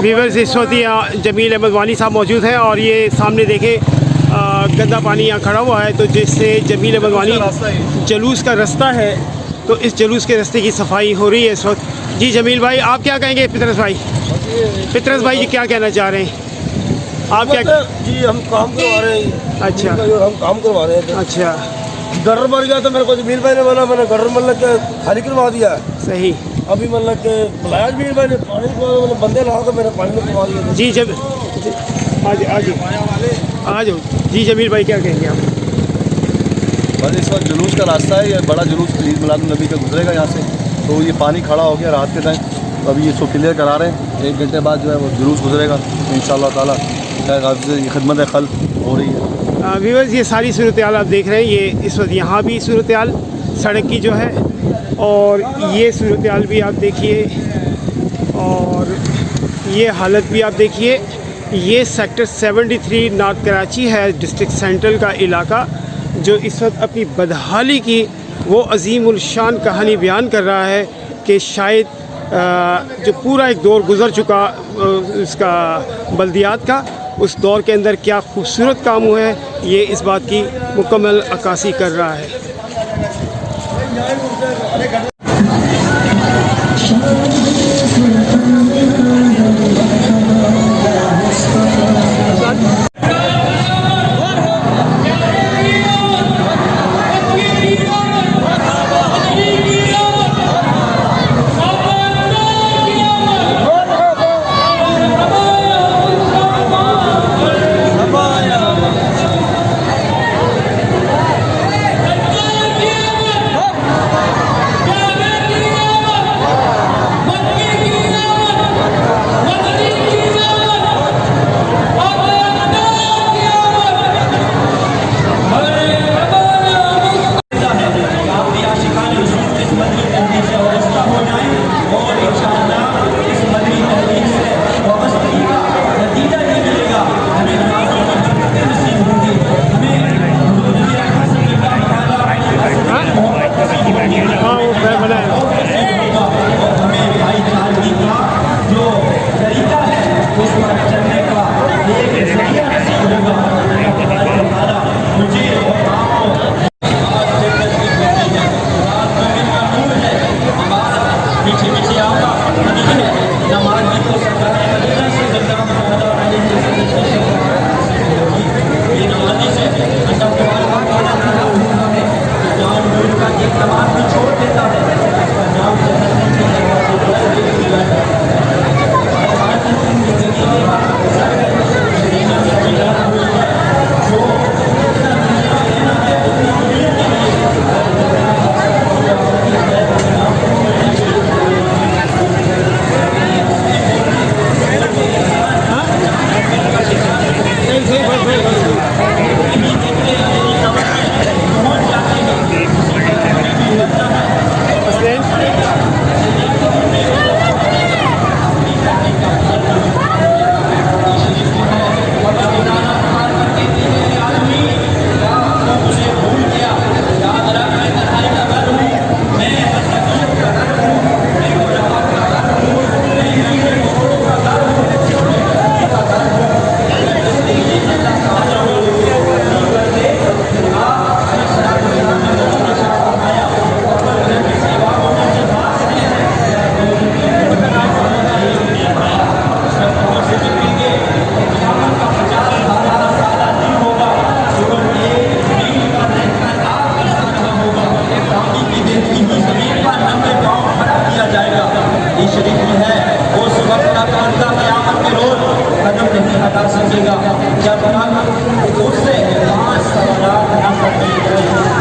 Viewers इस वक्त यहाँ जमील अहमद वानी साहब मौजूद हैं और ये सामने देखें गंदा पानी यहाँ खड़ा हुआ है, तो जिससे जमील अहमद वानी जलूस का रास्ता है, तो इस जलूस के रास्ते की सफाई हो रही है इस वक्त। जी जमील भाई आप क्या कहेंगे? फितरस भाई जी क्या कहना चाह रहे हैं आप? क्या जी हम काम करवा रहे हैं। अच्छा हम काम करवा रहे हैं। अच्छा गटर मर गया तो मेरे को जमील भाई ने बोला, मैंने गटर मतलब के खाली करवा दिया। सही। अभी मतलब के बुलाया जमील भाई ने, पानी को बंदे ला कर मैंने पानी में करवा दिया। जी जब आ जाओ जी जमील भाई क्या कहेंगे आप? बस इस वक्त जुलूस का रास्ता है, ये बड़ा जुलूस ईद मिलाद नबी का गुजरेगा यहाँ से, तो ये पानी खड़ा हो गया रात के टाइम, तो अभी इसको क्लियर करा रहे हैं। 1 घंटे बाद जो है वो जुलूस गुजरेगा इंशाअल्लाह ताला। ये खिदमत खल हो रही है। व्यूअर्स ये सारी सूरत हाल आप देख रहे हैं, ये इस वक्त यहाँ भी सूरत हाल सड़क की जो है, और ये सूरत हाल भी आप देखिए, और ये हालत भी आप देखिए। ये सेक्टर 73 नॉर्थ कराची है, डिस्ट्रिक्ट सेंट्रल का इलाका, जो इस वक्त अपनी बदहाली की वो अजीमुल शान कहानी बयान कर रहा है कि शायद जो पूरा एक दौर गुज़र चुका उसका बल्दियात का, उस दौर के अंदर क्या खूबसूरत काम हुआ है, ये इस बात की मुकम्मल अक्कासी कर रहा है। सकेगा जब तक उससे 5 सवाल न पूछे जाए।